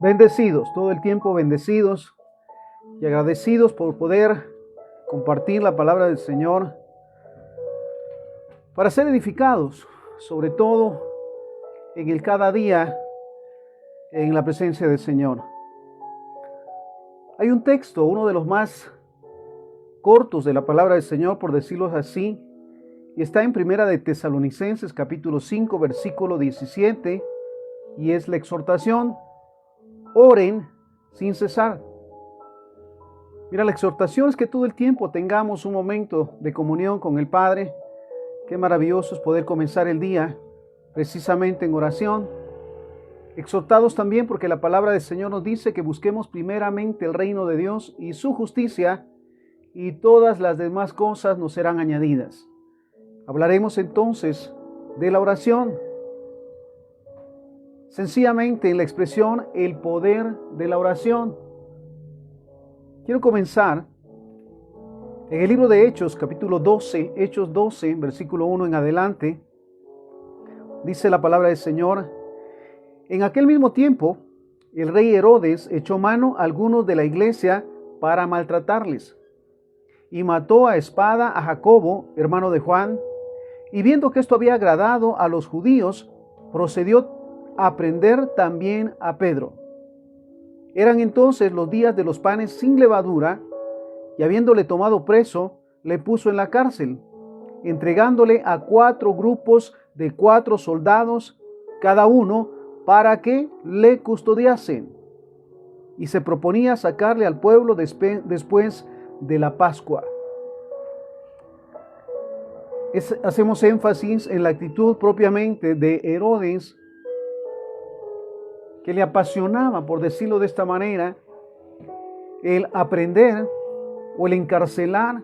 Bendecidos, todo el tiempo bendecidos y agradecidos por poder compartir la palabra del Señor para ser edificados, sobre todo en el cada día en la presencia del Señor. Hay un texto, uno de los más cortos de la palabra del Señor, por decirlo así, y está en Primera de Tesalonicenses, capítulo 5, versículo 17, y es la exhortación: oren sin cesar. Mira, la exhortación es que todo el tiempo tengamos un momento de comunión con el Padre. Qué maravilloso es poder comenzar el día precisamente en oración. Exhortados también porque la palabra del Señor nos dice que busquemos primeramente el reino de Dios y su justicia, y todas las demás cosas nos serán añadidas. Hablaremos entonces de la oración. Sencillamente en la expresión el poder de la oración. Quiero comenzar en el libro de Hechos, capítulo 12, Hechos 12, versículo 1 en adelante. Dice la palabra del Señor: en aquel mismo tiempo, el rey Herodes echó mano a algunos de la iglesia para maltratarles, y mató a espada a Jacobo, hermano de Juan, y viendo que esto había agradado a los judíos, procedió a prender también a Pedro. Eran entonces los días de los panes sin levadura, y habiéndole tomado preso, le puso en la cárcel, entregándole a 4 grupos de 4 soldados, cada uno, para que le custodiasen. Y se proponía sacarle al pueblo después de la Pascua. Hacemos énfasis en la actitud propiamente de Herodes, que le apasionaba, por decirlo de esta manera, el aprender o el encarcelar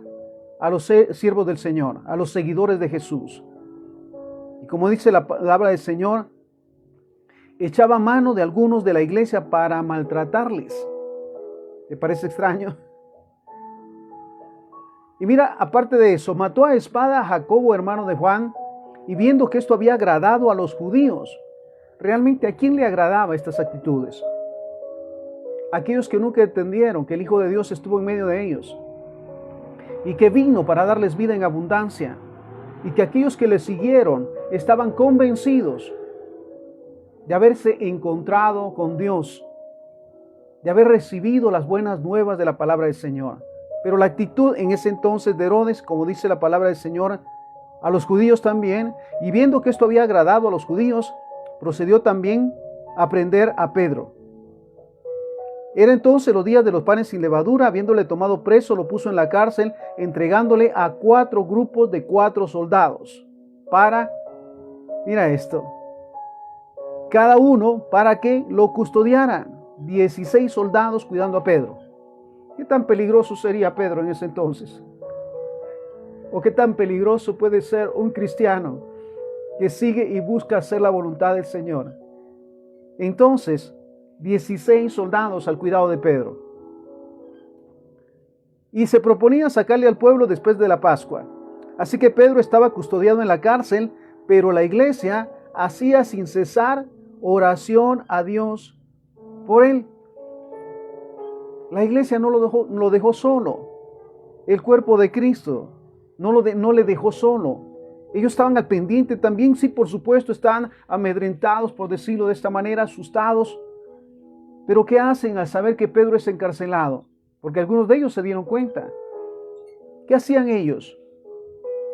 a los siervos del Señor, a los seguidores de Jesús. Y como dice la palabra del Señor, echaba mano de algunos de la iglesia para maltratarles. ¿Te parece extraño? Y mira, aparte de eso, mató a espada a Jacobo, hermano de Juan, y viendo que esto había agradado a los judíos. ¿Realmente a quién le agradaba estas actitudes? Aquellos que nunca entendieron que el Hijo de Dios estuvo en medio de ellos y que vino para darles vida en abundancia, y que aquellos que le siguieron estaban convencidos de haberse encontrado con Dios, de haber recibido las buenas nuevas de la palabra del Señor. Pero la actitud en ese entonces de Herodes, como dice la palabra del Señor, a los judíos también, y viendo que esto había agradado a los judíos, procedió también a prender a Pedro. Era entonces los días de los panes sin levadura. Habiéndole tomado preso, lo puso en la cárcel, entregándole a 4 grupos de 4 soldados, para, mira esto, cada uno para que lo custodiaran. 16 soldados cuidando a Pedro. ¿Qué tan peligroso sería Pedro en ese entonces? ¿O qué tan peligroso puede ser un cristiano que sigue y busca hacer la voluntad del Señor? Entonces, 16 soldados al cuidado de Pedro. Y se proponía sacarle al pueblo después de la Pascua. Así que Pedro estaba custodiado en la cárcel, pero la iglesia hacía sin cesar oración a Dios por él. La iglesia no lo dejó solo. El cuerpo de Cristo no le dejó solo. Ellos estaban al pendiente también. Sí, por supuesto, están amedrentados, por decirlo de esta manera, asustados. Pero ¿qué hacen al saber que Pedro es encarcelado? Porque algunos de ellos se dieron cuenta. ¿Qué hacían ellos?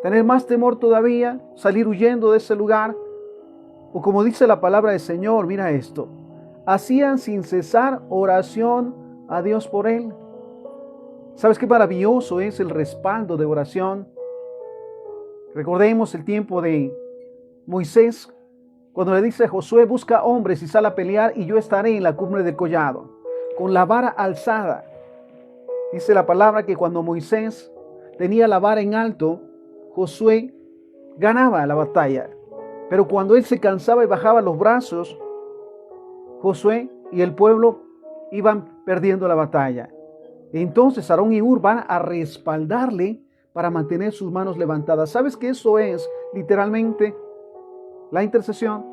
¿Tener más temor todavía? ¿Salir huyendo de ese lugar? O como dice la palabra del Señor, mira esto: hacían sin cesar oración a Dios por él. ¿Sabes qué maravilloso es el respaldo de oración? Recordemos el tiempo de Moisés, cuando le dice a Josué: busca hombres y sal a pelear, y yo estaré en la cumbre del collado, con la vara alzada. Dice la palabra que cuando Moisés tenía la vara en alto, Josué ganaba la batalla. Pero cuando él se cansaba y bajaba los brazos, Josué y el pueblo iban perdiendo la batalla. Entonces Aarón y Hur van a respaldarle para mantener sus manos levantadas. ¿Sabes qué eso es? Literalmente la intercesión,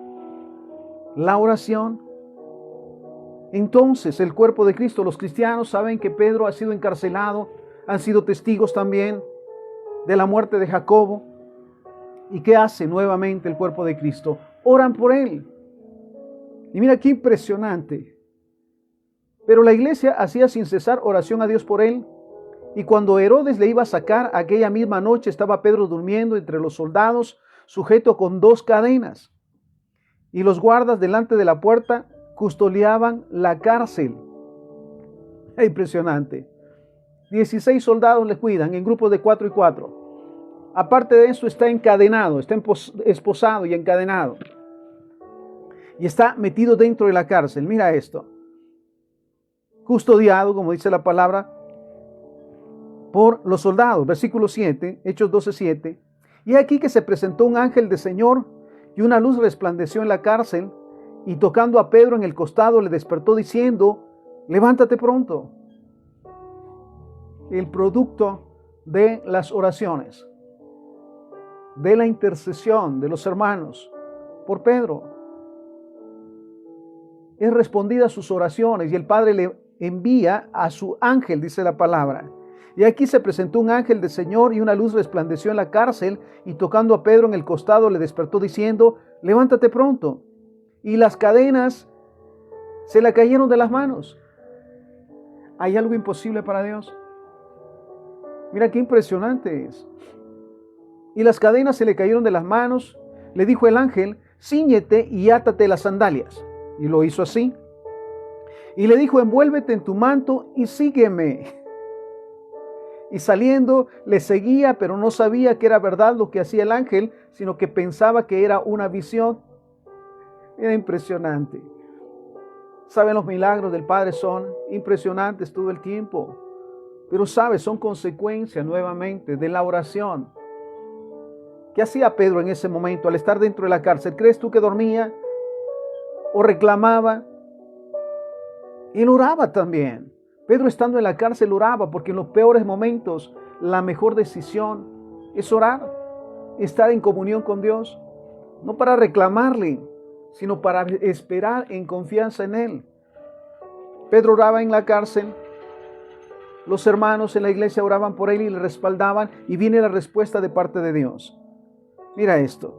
la oración. Entonces el cuerpo de Cristo, los cristianos saben que Pedro ha sido encarcelado, han sido testigos también de la muerte de Jacobo. ¿Y qué hace nuevamente el cuerpo de Cristo? Oran por él. Y mira qué impresionante. Pero la iglesia hacía sin cesar oración a Dios por él. Y cuando Herodes le iba a sacar, aquella misma noche estaba Pedro durmiendo entre los soldados, sujeto con 2 cadenas. Y los guardas delante de la puerta custodiaban la cárcel. Es impresionante. 16 soldados le cuidan en grupos de 4 y 4. Aparte de eso, está encadenado, está esposado y encadenado. Y está metido dentro de la cárcel. Mira esto. Custodiado, como dice la palabra, por los soldados. Versículo 7, Hechos 12:7. Y aquí que se presentó un ángel del Señor y una luz resplandeció en la cárcel, y tocando a Pedro en el costado le despertó diciendo: levántate pronto. El producto de las oraciones, de la intercesión de los hermanos por Pedro, es respondida a sus oraciones, y el Padre le envía a su ángel, dice la palabra. Y aquí se presentó un ángel del Señor y una luz resplandeció en la cárcel, y tocando a Pedro en el costado le despertó diciendo: levántate pronto. Y las cadenas se le cayeron de las manos. ¿Hay algo imposible para Dios? Mira qué impresionante es. Y las cadenas se le cayeron de las manos. Le dijo el ángel: cíñete y átate las sandalias. Y lo hizo así. Y le dijo: envuélvete en tu manto y sígueme. Y saliendo le seguía, pero no sabía que era verdad lo que hacía el ángel, sino que pensaba que era una visión. Era impresionante. Saben, los milagros del Padre son impresionantes todo el tiempo. Pero sabes, son consecuencia nuevamente de la oración. ¿Qué hacía Pedro en ese momento al estar dentro de la cárcel? ¿Crees tú que dormía o reclamaba? Él oraba también. Pedro, estando en la cárcel, oraba, porque en los peores momentos la mejor decisión es orar, estar en comunión con Dios, no para reclamarle, sino para esperar en confianza en Él. Pedro oraba en la cárcel, los hermanos en la iglesia oraban por él y le respaldaban, y viene la respuesta de parte de Dios. Mira esto.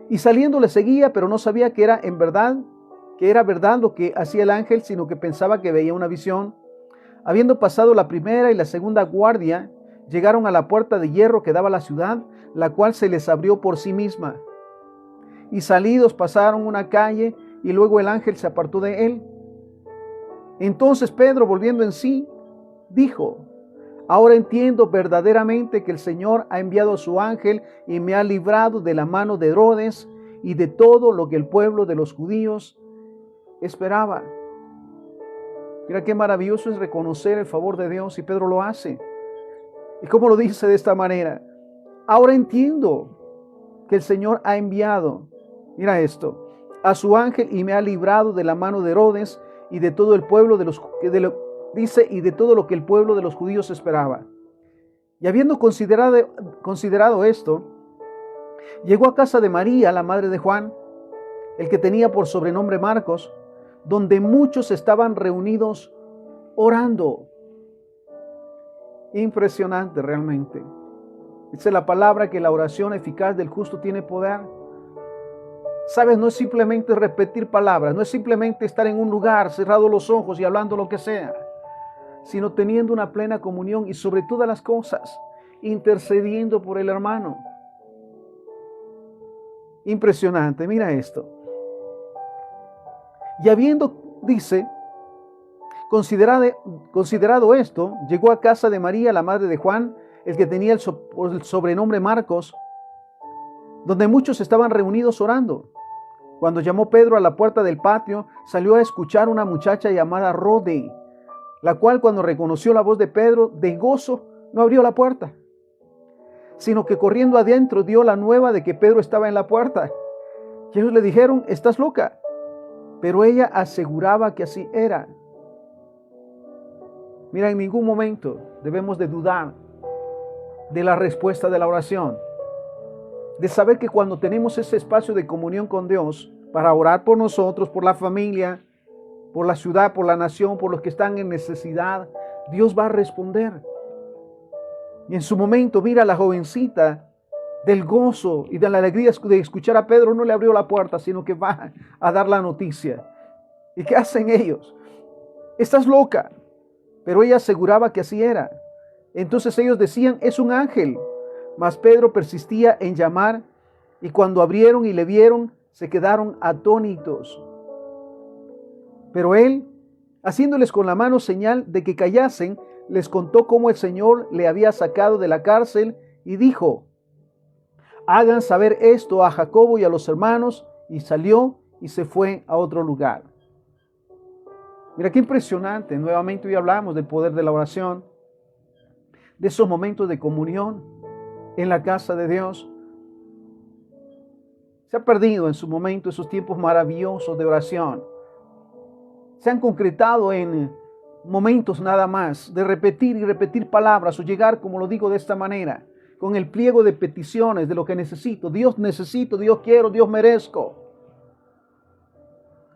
Y saliendo le seguía, pero no sabía que era verdad lo que hacía el ángel, sino que pensaba que veía una visión. Habiendo pasado la primera y la segunda guardia, llegaron a la puerta de hierro que daba a la ciudad, la cual se les abrió por sí misma. Y salidos pasaron una calle, y luego el ángel se apartó de él. Entonces Pedro, volviendo en sí, dijo: ahora entiendo verdaderamente que el Señor ha enviado a su ángel y me ha librado de la mano de Herodes y de todo lo que el pueblo de los judíos esperaba. Mira qué maravilloso es reconocer el favor de Dios, y Pedro lo hace. ¿Y cómo lo dice de esta manera? Ahora entiendo que el Señor ha enviado, mira esto, a su ángel y me ha librado de la mano de Herodes y de todo el pueblo y de todo lo que el pueblo de los judíos esperaba. Y habiendo considerado esto, llegó a casa de María, la madre de Juan, el que tenía por sobrenombre Marcos, donde muchos estaban reunidos orando. Impresionante realmente. Dice la palabra que la oración eficaz del justo tiene poder. Sabes, no es simplemente repetir palabras, no es simplemente estar en un lugar, cerrado los ojos y hablando lo que sea, sino teniendo una plena comunión y, sobre todas las cosas, intercediendo por el hermano. Impresionante, mira esto. Y habiendo, dice, considerado esto, llegó a casa de María, la madre de Juan, el que tenía el sobrenombre Marcos, donde muchos estaban reunidos orando. Cuando llamó Pedro a la puerta del patio, salió a escuchar una muchacha llamada Rode, la cual, cuando reconoció la voz de Pedro, de gozo no abrió la puerta, sino que corriendo adentro dio la nueva de que Pedro estaba en la puerta. Y ellos le dijeron: estás loca. Pero ella aseguraba que así era. Mira, en ningún momento debemos de dudar de la respuesta de la oración, de saber que cuando tenemos ese espacio de comunión con Dios para orar por nosotros, por la familia, por la ciudad, por la nación, por los que están en necesidad. Dios va a responder. Y en su momento, mira, la jovencita del gozo y de la alegría de escuchar a Pedro no le abrió la puerta, sino que va a dar la noticia. ¿Y qué hacen ellos? Estás loca. Pero ella aseguraba que así era. Entonces ellos decían, es un ángel. Mas Pedro persistía en llamar, y cuando abrieron y le vieron, se quedaron atónitos. Pero él, haciéndoles con la mano señal de que callasen, les contó cómo el Señor le había sacado de la cárcel y dijo, hagan saber esto a Jacobo y a los hermanos, y salió y se fue a otro lugar. Mira qué impresionante. Nuevamente hoy hablamos del poder de la oración, de esos momentos de comunión en la casa de Dios. Se ha perdido en su momento esos tiempos maravillosos de oración. Se han concretado en momentos nada más de repetir y repetir palabras o llegar, como lo digo de esta manera, con el pliego de peticiones de lo que necesito. Dios necesito, Dios quiero, Dios merezco.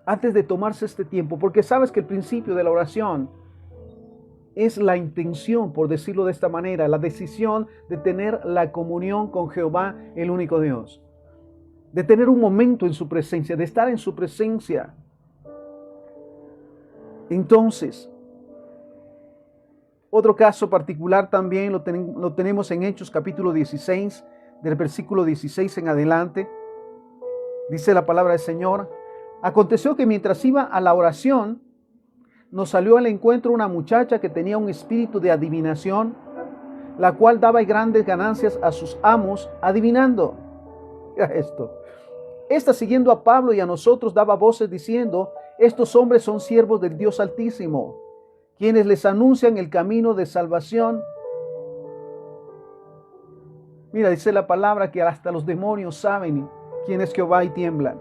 Antes de tomarse este tiempo, porque sabes que el principio de la oración es la intención, por decirlo de esta manera, la decisión de tener la comunión con Jehová, el único Dios. De tener un momento en su presencia, de estar en su presencia. Entonces, otro caso particular también lo tenemos en Hechos capítulo 16, del versículo 16 en adelante. Dice la palabra del Señor: aconteció que mientras iba a la oración, nos salió al encuentro una muchacha que tenía un espíritu de adivinación, la cual daba grandes ganancias a sus amos adivinando. Mira esto. Esta, siguiendo a Pablo y a nosotros, daba voces diciendo: estos hombres son siervos del Dios Altísimo, quienes les anuncian el camino de salvación. Mira, dice la palabra que hasta los demonios saben quién es Jehová y tiemblan.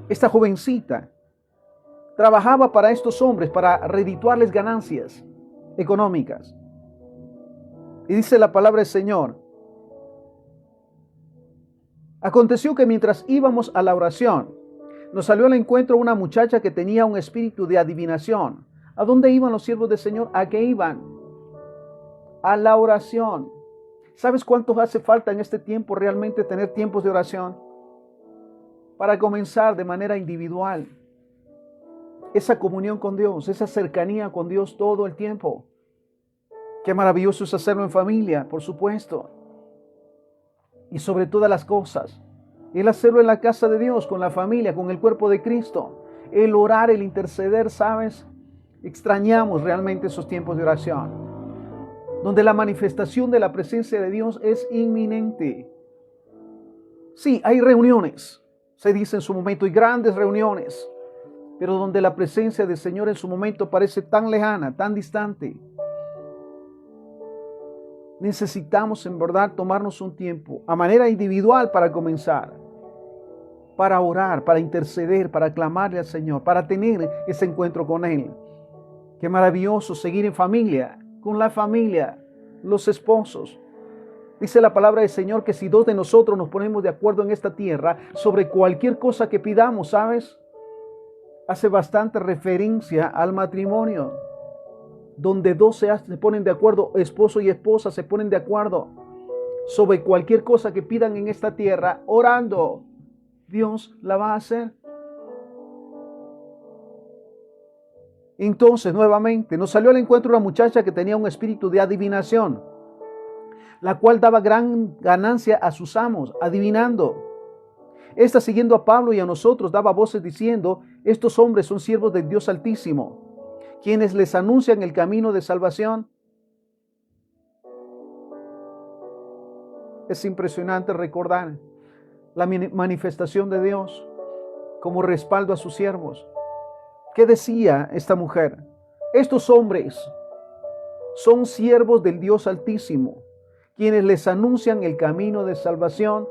Esta jovencita trabajaba para estos hombres, para redituarles ganancias económicas. Y dice la palabra del Señor: aconteció que mientras íbamos a la oración, nos salió al encuentro una muchacha que tenía un espíritu de adivinación. ¿A dónde iban los siervos del Señor? ¿A qué iban? A la oración. ¿Sabes cuánto hace falta en este tiempo realmente tener tiempos de oración? Para comenzar de manera individual. Esa comunión con Dios, esa cercanía con Dios todo el tiempo. Qué maravilloso es hacerlo en familia, por supuesto. Y sobre todas las cosas, el hacerlo en la casa de Dios, con la familia, con el cuerpo de Cristo. El orar, el interceder, ¿sabes? Extrañamos realmente esos tiempos de oración, donde la manifestación de la presencia de Dios es inminente. Sí, hay reuniones, se dice en su momento, y grandes reuniones, pero donde la presencia del Señor en su momento parece tan lejana, tan distante. Necesitamos en verdad tomarnos un tiempo a manera individual para comenzar, para orar, para interceder, para clamarle al Señor, para tener ese encuentro con Él. Qué maravilloso seguir en familia, con la familia, los esposos. Dice la palabra del Señor que si dos de nosotros nos ponemos de acuerdo en esta tierra sobre cualquier cosa que pidamos, ¿sabes? Hace bastante referencia al matrimonio, donde dos se ponen de acuerdo, esposo y esposa se ponen de acuerdo sobre cualquier cosa que pidan en esta tierra, orando, Dios la va a hacer. Entonces, nuevamente, nos salió al encuentro una muchacha que tenía un espíritu de adivinación, la cual daba gran ganancia a sus amos, adivinando. Esta, siguiendo a Pablo y a nosotros, daba voces diciendo: estos hombres son siervos del Dios Altísimo, quienes les anuncian el camino de salvación. Es impresionante recordar la manifestación de Dios como respaldo a sus siervos. ¿Qué decía esta mujer? Estos hombres son siervos del Dios Altísimo, quienes les anuncian el camino de salvación.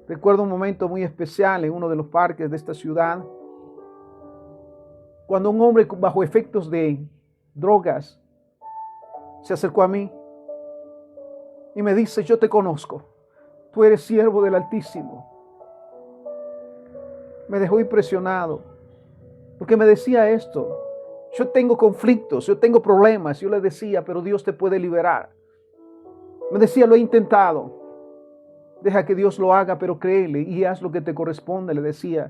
Recuerdo un momento muy especial en uno de los parques de esta ciudad, cuando un hombre bajo efectos de drogas se acercó a mí y me dice: yo te conozco, tú eres siervo del Altísimo. Me dejó impresionado. Porque me decía esto: yo tengo conflictos, yo tengo problemas. Yo le decía: pero Dios te puede liberar. Me decía: lo he intentado. Deja que Dios lo haga, pero créele y haz lo que te corresponde, le decía.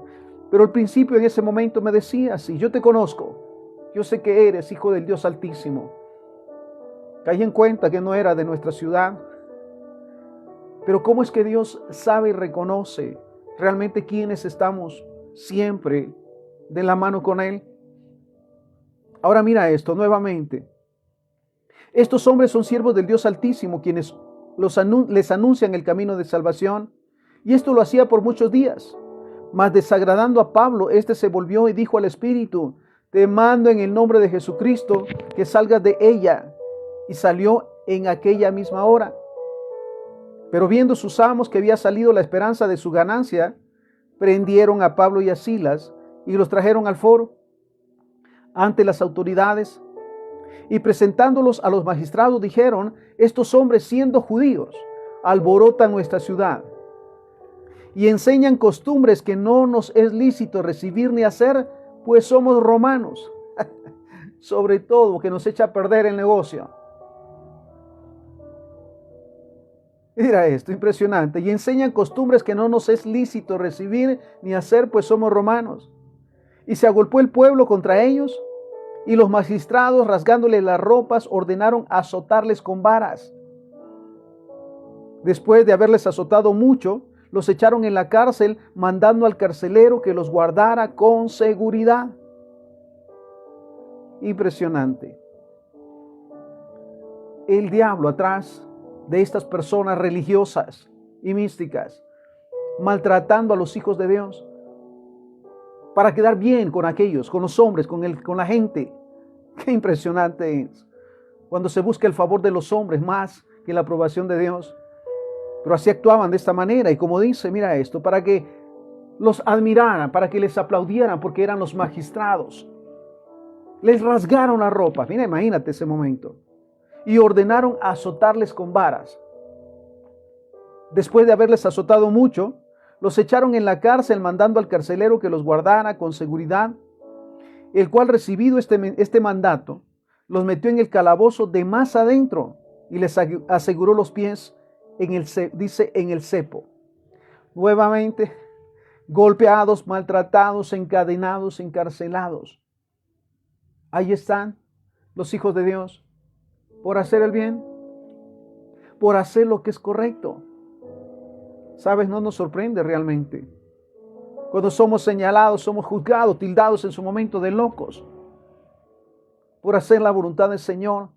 Pero al principio, en ese momento, me decía así: yo te conozco, yo sé que eres hijo del Dios Altísimo. Caí en cuenta que no era de nuestra ciudad. Pero ¿cómo es que Dios sabe y reconoce realmente quiénes estamos siempre de la mano con Él? Ahora mira esto nuevamente. Estos hombres son siervos del Dios Altísimo, quienes les anuncian el camino de salvación. Y esto lo hacía por muchos días. Mas desagradando a Pablo, éste se volvió y dijo al Espíritu: te mando en el nombre de Jesucristo que salgas de ella. Y salió en aquella misma hora. Pero viendo sus amos que había salido la esperanza de su ganancia, prendieron a Pablo y a Silas y los trajeron al foro ante las autoridades. Y presentándolos a los magistrados, dijeron: estos hombres, siendo judíos, alborotan nuestra ciudad y enseñan costumbres que no nos es lícito recibir ni hacer, pues somos romanos. Sobre todo, que nos echa a perder el negocio. Mira esto, impresionante. Y enseñan costumbres que no nos es lícito recibir ni hacer, pues somos romanos. Y se agolpó el pueblo contra ellos, y los magistrados, rasgándole las ropas, ordenaron azotarles con varas. Después de haberles azotado mucho, los echaron en la cárcel, mandando al carcelero que los guardara con seguridad. Impresionante. El diablo atrás de estas personas religiosas y místicas, maltratando a los hijos de Dios, para quedar bien con aquellos, con los hombres, con la gente. Qué impresionante es cuando se busca el favor de los hombres más que la aprobación de Dios. Pero así actuaban de esta manera, y como dice, mira esto, para que los admiraran, para que les aplaudieran, porque eran los magistrados. Les rasgaron las ropas, mira, imagínate ese momento, y ordenaron azotarles con varas. Después de haberles azotado mucho, los echaron en la cárcel, mandando al carcelero que los guardara con seguridad, el cual, recibido este mandato, los metió en el calabozo de más adentro y les aseguró los pies en el cepo. Nuevamente, golpeados, maltratados, encadenados, encarcelados. Ahí están los hijos de Dios, por hacer el bien, por hacer lo que es correcto. ¿Sabes? No nos sorprende realmente cuando somos señalados, somos juzgados, tildados en su momento de locos por hacer la voluntad del Señor.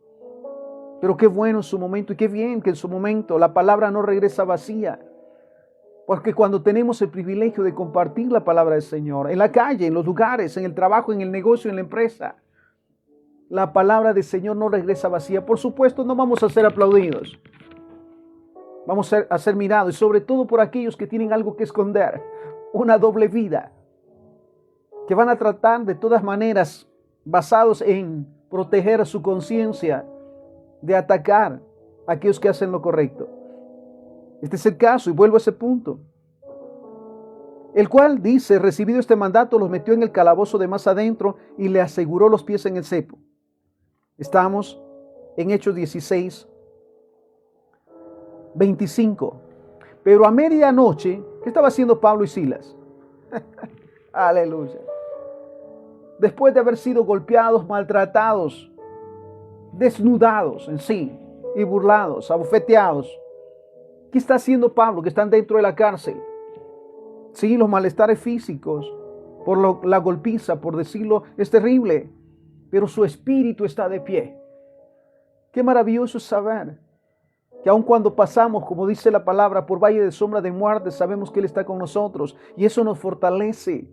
Pero qué bueno en su momento, y qué bien que en su momento la palabra no regresa vacía. Porque cuando tenemos el privilegio de compartir la palabra del Señor, en la calle, en los lugares, en el trabajo, en el negocio, en la empresa, la palabra del Señor no regresa vacía. Por supuesto, no vamos a ser aplaudidos. Vamos a ser mirados, y sobre todo por aquellos que tienen algo que esconder, una doble vida, que van a tratar de todas maneras, basados en proteger su conciencia, de atacar a aquellos que hacen lo correcto. Este es el caso, y vuelvo a ese punto. El cual dice: recibido este mandato, los metió en el calabozo de más adentro y le aseguró los pies en el cepo. Estamos en Hechos 16, 25. Pero a medianoche, ¿qué estaba haciendo Pablo y Silas? Aleluya. Después de haber sido golpeados, maltratados, desnudados en sí, y burlados, abofeteados, ¿qué está haciendo Pablo? Que están dentro de la cárcel. Sí, los malestares físicos, por la golpiza, por decirlo, es terrible, pero su espíritu está de pie. Qué maravilloso es saber que aun cuando pasamos, como dice la palabra, por valle de sombra de muerte, sabemos que Él está con nosotros, y eso nos fortalece.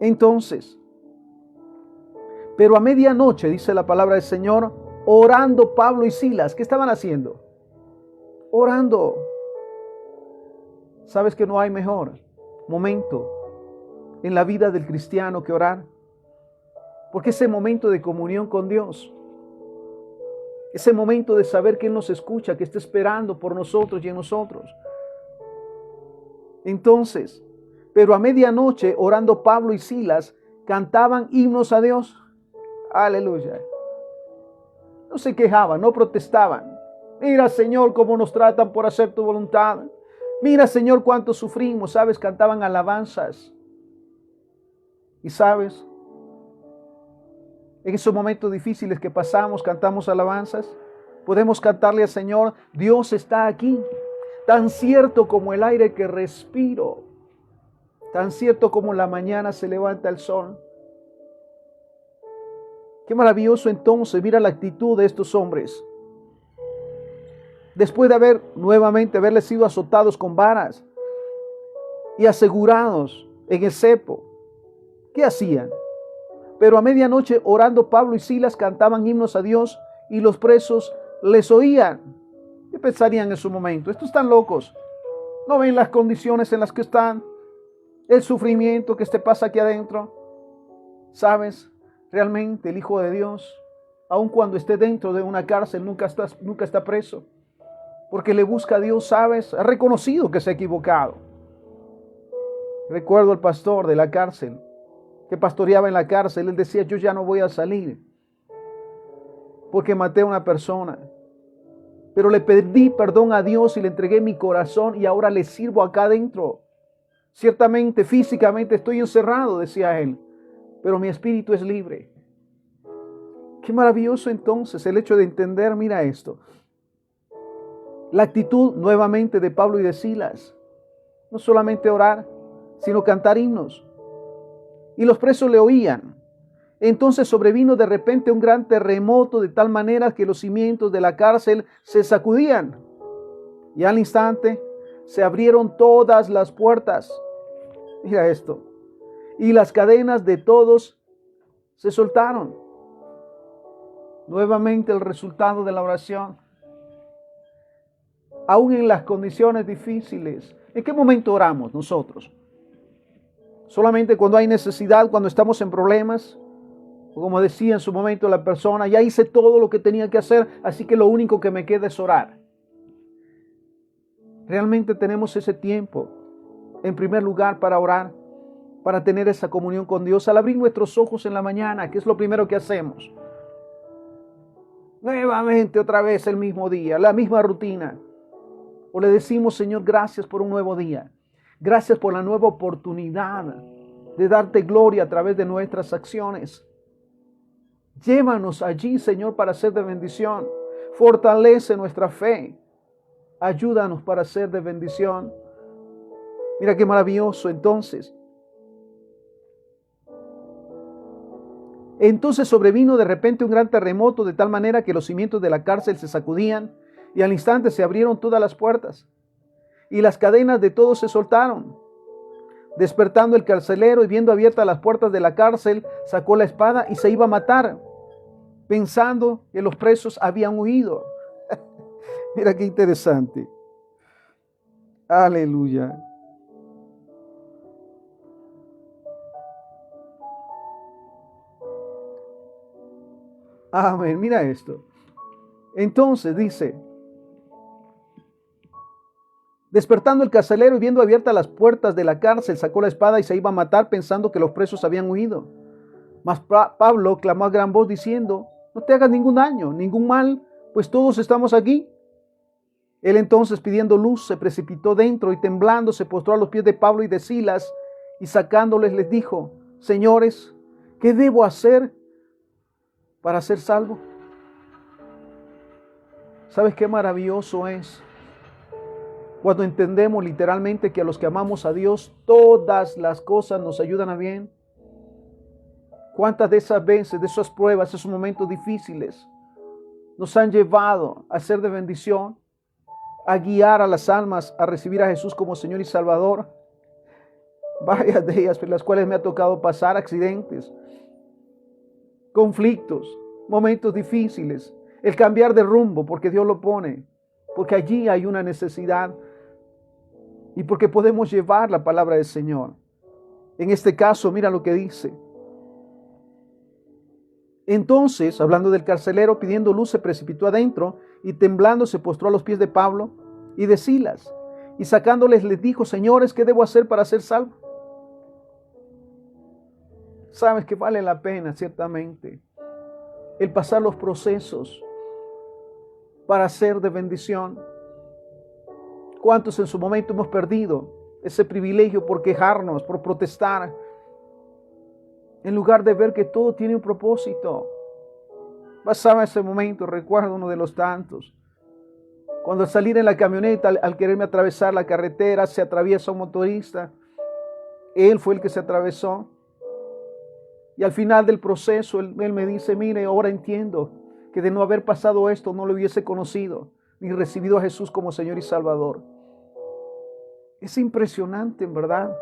Entonces, pero a medianoche, dice la palabra del Señor, orando Pablo y Silas, ¿qué estaban haciendo? Orando. ¿Sabes que no hay mejor momento en la vida del cristiano que orar? Porque ese momento de comunión con Dios, ese momento de saber que Él nos escucha, que está esperando por nosotros y en nosotros. Entonces, Pero a medianoche, orando Pablo y Silas, cantaban himnos a Dios. Aleluya. No se quejaban, no protestaban. Mira, Señor, cómo nos tratan por hacer tu voluntad. Mira, Señor, cuánto sufrimos. ¿Sabes? Cantaban alabanzas. Y sabes, en esos momentos difíciles que pasamos, cantamos alabanzas. Podemos cantarle al Señor, Dios está aquí. Tan cierto como el aire que respiro. Tan cierto como la mañana se levanta el sol. Qué maravilloso entonces, mira la actitud de estos hombres. Después de haberles sido azotados con varas y asegurados en el cepo, ¿qué hacían? Pero a medianoche, orando Pablo y Silas, cantaban himnos a Dios y los presos les oían. ¿Qué pensarían en su momento? Estos están locos. ¿No ven las condiciones en las que están? El sufrimiento que pasa aquí adentro. ¿Sabes? Realmente el Hijo de Dios, aun cuando esté dentro de una cárcel, nunca está preso. Porque le busca a Dios, ¿sabes? Ha reconocido que se ha equivocado. Recuerdo al pastor de la cárcel, que pastoreaba en la cárcel. Él decía, yo ya no voy a salir, porque maté a una persona. Pero le pedí perdón a Dios y le entregué mi corazón y ahora le sirvo acá adentro. Ciertamente, físicamente estoy encerrado, decía él, pero mi espíritu es libre. Qué maravilloso entonces el hecho de entender, mira esto. La actitud nuevamente de Pablo y de Silas. No solamente orar, sino cantar himnos. Y los presos le oían. Entonces sobrevino de repente un gran terremoto de tal manera que los cimientos de la cárcel se sacudían. Y al instante se abrieron todas las puertas. Mira esto. Y las cadenas de todos se soltaron. Nuevamente el resultado de la oración. Aún en las condiciones difíciles. ¿En qué momento oramos nosotros? Solamente cuando hay necesidad, cuando estamos en problemas. O como decía en su momento la persona, ya hice todo lo que tenía que hacer, así que lo único que me queda es orar. Realmente tenemos ese tiempo, en primer lugar, para orar, para tener esa comunión con Dios. Al abrir nuestros ojos en la mañana, ¿qué es lo primero que hacemos? Nuevamente, otra vez el mismo día, la misma rutina. O le decimos, Señor, gracias por un nuevo día. Gracias por la nueva oportunidad de darte gloria a través de nuestras acciones. Llévanos allí, Señor, para ser de bendición. Fortalece nuestra fe. Ayúdanos para ser de bendición. Mira qué maravilloso entonces. Entonces sobrevino de repente un gran terremoto de tal manera que los cimientos de la cárcel se sacudían y al instante se abrieron todas las puertas y las cadenas de todos se soltaron. Despertando el carcelero y viendo abiertas las puertas de la cárcel, sacó la espada y se iba a matar, pensando que los presos habían huido. Mira qué interesante. Aleluya. Amén. Mira esto. Entonces dice, despertando el carcelero y viendo abiertas las puertas de la cárcel, sacó la espada y se iba a matar pensando que los presos habían huido. Mas Pablo clamó a gran voz diciendo, no te hagas ningún daño, ningún mal, pues todos estamos aquí. Él entonces, pidiendo luz, se precipitó dentro y temblando se postró a los pies de Pablo y de Silas y sacándoles les dijo, señores, ¿qué debo hacer para ser salvo? ¿Sabes qué maravilloso es cuando entendemos literalmente que a los que amamos a Dios, todas las cosas nos ayudan a bien? ¿Cuántas de esas veces, de esas pruebas, esos momentos difíciles nos han llevado a ser de bendición, a guiar a las almas a recibir a Jesús como Señor y Salvador? Varias de ellas por las cuales me ha tocado pasar accidentes, conflictos, momentos difíciles, el cambiar de rumbo porque Dios lo pone, porque allí hay una necesidad y porque podemos llevar la palabra del Señor. En este caso, mira lo que dice. Entonces, hablando del carcelero, pidiendo luz, se precipitó adentro y temblando se postró a los pies de Pablo y de Silas. Y sacándoles les dijo, señores, ¿qué debo hacer para ser salvo? sabes que vale la pena ciertamente el pasar los procesos para ser de bendición. ¿Cuántos en su momento hemos perdido ese privilegio por quejarnos, por protestar, en lugar de ver que todo tiene un propósito? Pasaba ese momento, recuerdo uno de los tantos, cuando al salir en la camioneta, al quererme atravesar la carretera, se atraviesa un motorista. Él fue el que se atravesó. Y al final del proceso, él me dice, mire, ahora entiendo que de no haber pasado esto, no lo hubiese conocido, ni recibido a Jesús como Señor y Salvador. Es impresionante, en verdad,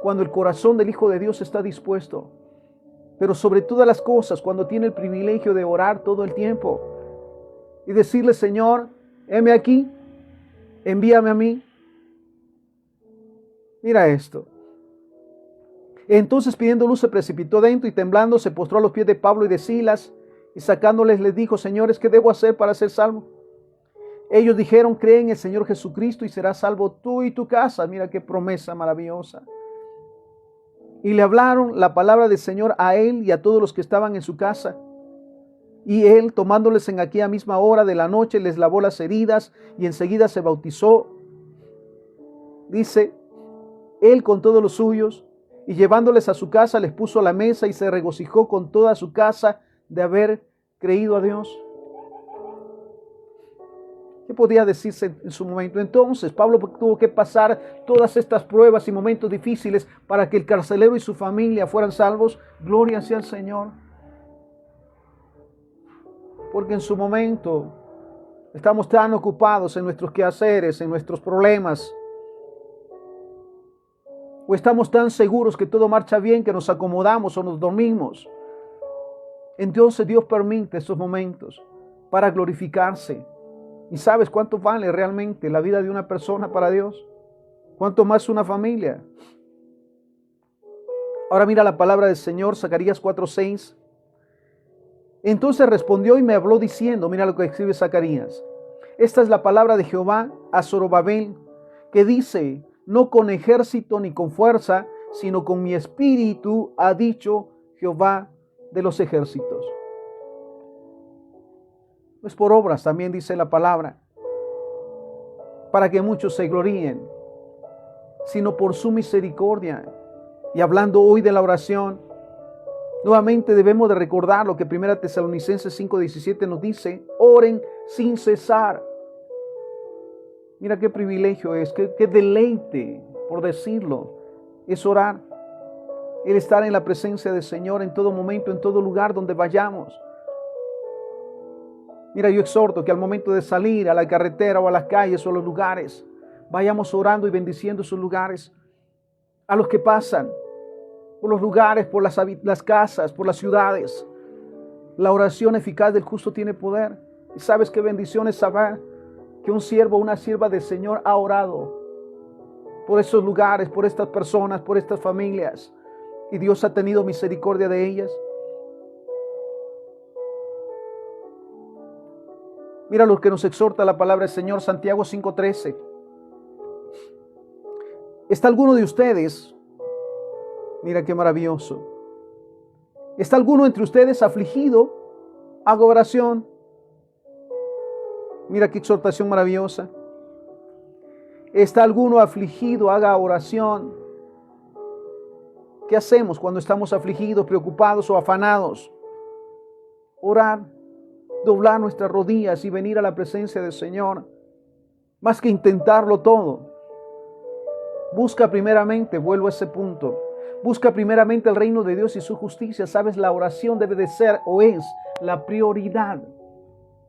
cuando el corazón del Hijo de Dios está dispuesto. Pero sobre todas las cosas, cuando tiene el privilegio de orar todo el tiempo y decirle, Señor, heme aquí, envíame a mí. Mira esto. Entonces, pidiendo luz, se precipitó dentro y temblando se postró a los pies de Pablo y de Silas, y sacándoles les dijo, señores, ¿qué debo hacer para ser salvo? Ellos dijeron, cree en el Señor Jesucristo y serás salvo tú y tu casa. Mira qué promesa maravillosa. Y le hablaron la palabra del Señor a él y a todos los que estaban en su casa. Y él, tomándoles en aquella misma hora de la noche, les lavó las heridas y enseguida se bautizó. Dice, él con todos los suyos, y llevándoles a su casa les puso a la mesa y se regocijó con toda su casa de haber creído a Dios. ¿Qué podía decirse en su momento? Entonces Pablo tuvo que pasar todas estas pruebas y momentos difíciles para que el carcelero y su familia fueran salvos. Gloria sea al Señor. Porque en su momento estamos tan ocupados en nuestros quehaceres, en nuestros problemas, o estamos tan seguros que todo marcha bien que nos acomodamos o nos dormimos. Entonces Dios permite estos momentos para glorificarse. ¿Y sabes cuánto vale realmente la vida de una persona para Dios? ¿Cuánto más una familia? Ahora mira la palabra del Señor, Zacarías 4:6. Entonces respondió y me habló diciendo, mira lo que escribe Zacarías. Esta es la palabra de Jehová a Zorobabel, que dice, no con ejército ni con fuerza, sino con mi espíritu, ha dicho Jehová de los ejércitos. No es por obras, también dice la palabra, para que muchos se gloríen, sino por su misericordia. Y hablando hoy de la oración, nuevamente debemos de recordar lo que 1 Tesalonicenses 5:17 nos dice, oren sin cesar. Mira qué privilegio es, qué deleite, por decirlo, es orar. El estar en la presencia del Señor en todo momento, en todo lugar donde vayamos. Mira, yo exhorto que al momento de salir a la carretera o a las calles o a los lugares, vayamos orando y bendiciendo esos lugares. A los que pasan por los lugares, por las casas, por las ciudades. La oración eficaz del justo tiene poder. Y sabes qué bendición es saber que un siervo o una sierva del Señor ha orado por esos lugares, por estas personas, por estas familias. Y Dios ha tenido misericordia de ellas. Mira lo que nos exhorta la palabra del Señor, Santiago 5:13. ¿Está alguno de ustedes? Mira qué maravilloso. ¿Está alguno entre ustedes afligido? Haga oración. Mira qué exhortación maravillosa. ¿Está alguno afligido? Haga oración. ¿Qué hacemos cuando estamos afligidos, preocupados o afanados? Orar, doblar nuestras rodillas y venir a la presencia del Señor. Más que intentarlo todo. Busca primeramente, vuelvo a ese punto. Busca primeramente el reino de Dios y su justicia. Sabes, la oración debe de ser o es la prioridad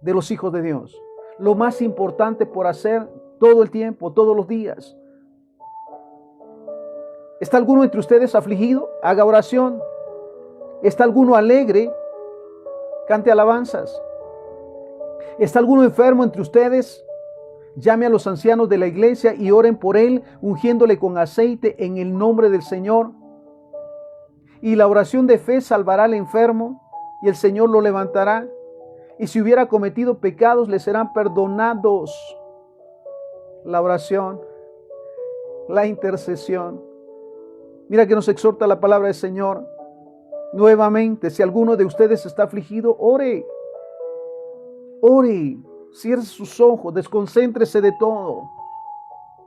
de los hijos de Dios. Lo más importante por hacer todo el tiempo, todos los días. ¿Está alguno entre ustedes afligido? Haga oración. ¿Está alguno alegre? Cante alabanzas. ¿Está alguno enfermo entre ustedes? Llame a los ancianos de la iglesia y oren por él, ungiéndole con aceite en el nombre del Señor. Y la oración de fe salvará al enfermo y el Señor lo levantará. Y si hubiera cometido pecados, le serán perdonados. La oración, la intercesión. Mira que nos exhorta la palabra del Señor. Nuevamente, si alguno de ustedes está afligido, ore. Ore, cierre sus ojos, desconcéntrese de todo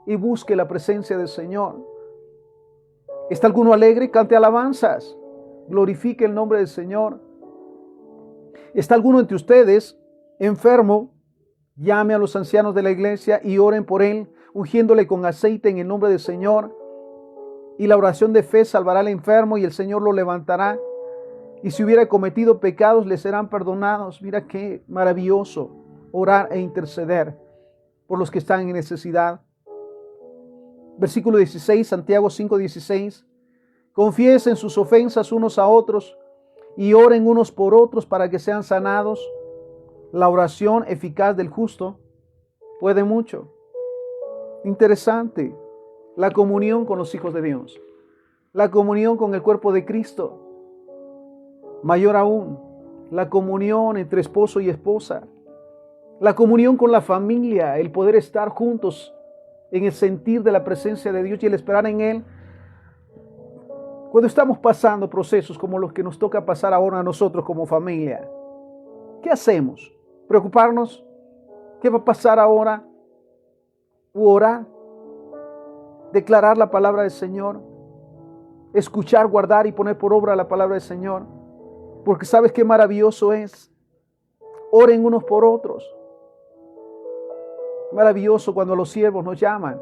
y busque la presencia del Señor. ¿Está alguno alegre? Cante alabanzas. Glorifique el nombre del Señor. ¿Está alguno entre ustedes enfermo? Llame a los ancianos de la iglesia y oren por él, ungiéndole con aceite en el nombre del Señor. Y la oración de fe salvará al enfermo y el Señor lo levantará. Y si hubiera cometido pecados, le serán perdonados. Mira qué maravilloso orar e interceder por los que están en necesidad. Versículo 16, Santiago 5:16. Confiesen sus ofensas unos a otros y oren unos por otros para que sean sanados. La oración eficaz del justo puede mucho. Interesante, la comunión con los hijos de Dios, la comunión con el cuerpo de Cristo. Mayor aún, la comunión entre esposo y esposa, la comunión con la familia, el poder estar juntos en el sentir de la presencia de Dios y el esperar en Él. Cuando estamos pasando procesos como los que nos toca pasar ahora a nosotros como familia, ¿qué hacemos? ¿Preocuparnos? ¿Qué va a pasar ahora? ¿U orar? ¿Declarar la palabra del Señor? ¿Escuchar, guardar y poner por obra la palabra del Señor? Porque ¿sabes qué maravilloso es? Oren unos por otros. Maravilloso cuando los siervos nos llaman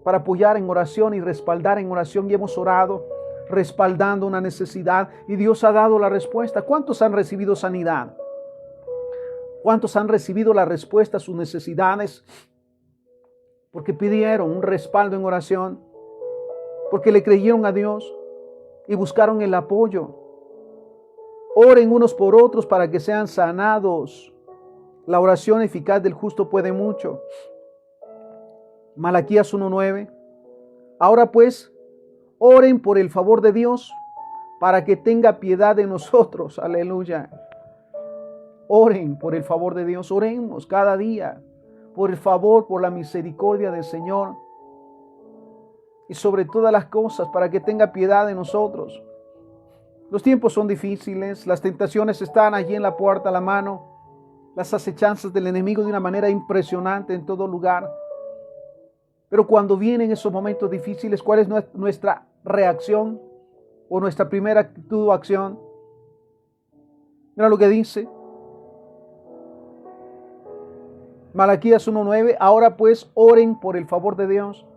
para apoyar en oración y respaldar en oración, y hemos orado respaldando una necesidad y Dios ha dado la respuesta. ¿Cuántos han recibido sanidad? ¿Cuántos han recibido la respuesta a sus necesidades? Porque pidieron un respaldo en oración, porque le creyeron a Dios y buscaron el apoyo. Oren unos por otros para que sean sanados. La oración eficaz del justo puede mucho. Malaquías 1:9. Ahora pues, oren por el favor de Dios para que tenga piedad de nosotros. Aleluya. Oren por el favor de Dios. Oremos cada día por el favor, por la misericordia del Señor. Y sobre todas las cosas, para que tenga piedad de nosotros. Los tiempos son difíciles, las tentaciones están allí en la puerta a la mano, las acechanzas del enemigo de una manera impresionante en todo lugar. Pero cuando vienen esos momentos difíciles, ¿cuál es nuestra reacción o nuestra primera actitud o acción? Mira lo que dice Malaquías 1:9. Ahora pues oren por el favor de Dios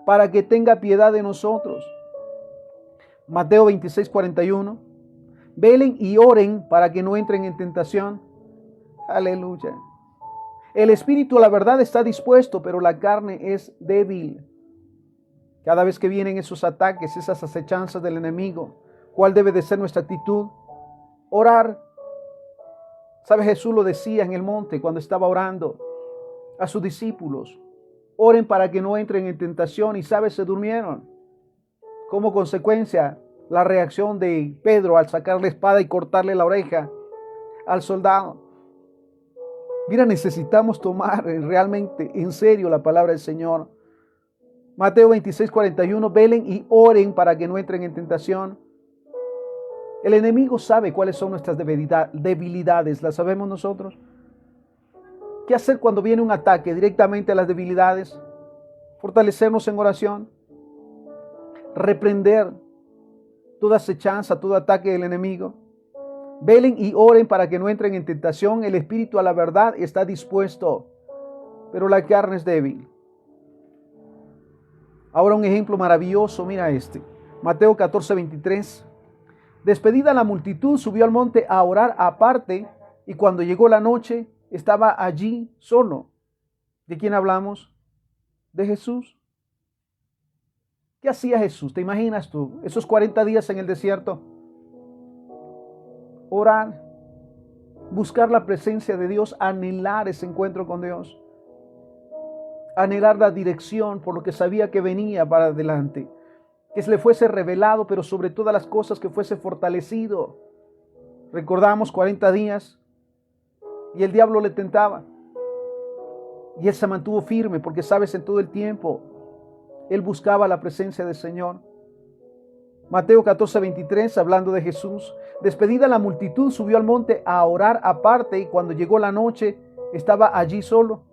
para que tenga piedad de nosotros. Mateo 26:41. Velen y oren para que no entren en tentación. Aleluya. El espíritu a la verdad está dispuesto, pero la carne es débil. Cada vez que vienen esos ataques, esas acechanzas del enemigo, ¿cuál debe de ser nuestra actitud? Orar. ¿Sabe? Jesús lo decía en el monte cuando estaba orando a sus discípulos. Oren para que no entren en tentación, y ¿sabes? Se durmieron. Como consecuencia, la reacción de Pedro al sacar la espada y cortarle la oreja al soldado. Mira, necesitamos tomar realmente en serio la palabra del Señor. Mateo 26:41. Velen y oren para que no entren en tentación. El enemigo sabe cuáles son nuestras debilidades. ¿Las sabemos nosotros? ¿Qué hacer cuando viene un ataque directamente a las debilidades? Fortalecernos en oración. Reprender toda acechanza, todo ataque del enemigo. Velen y oren para que no entren en tentación. El espíritu a la verdad está dispuesto, pero la carne es débil. Ahora un ejemplo maravilloso, mira este. Mateo 14:23. Despedida la multitud, subió al monte a orar aparte, y cuando llegó la noche, estaba allí solo. ¿De quién hablamos? De Jesús. ¿Qué hacía Jesús? ¿Te imaginas tú? Esos 40 días en el desierto. Orar, buscar la presencia de Dios, anhelar ese encuentro con Dios. Anhelar la dirección por lo que sabía que venía para adelante. Que se le fuese revelado, pero sobre todas las cosas que fuese fortalecido. Recordamos 40 días y el diablo le tentaba. Y él se mantuvo firme porque, sabes, en todo el tiempo él buscaba la presencia del Señor. Mateo 14:23, hablando de Jesús. Despedida la multitud, subió al monte a orar aparte, y cuando llegó la noche, estaba allí solo.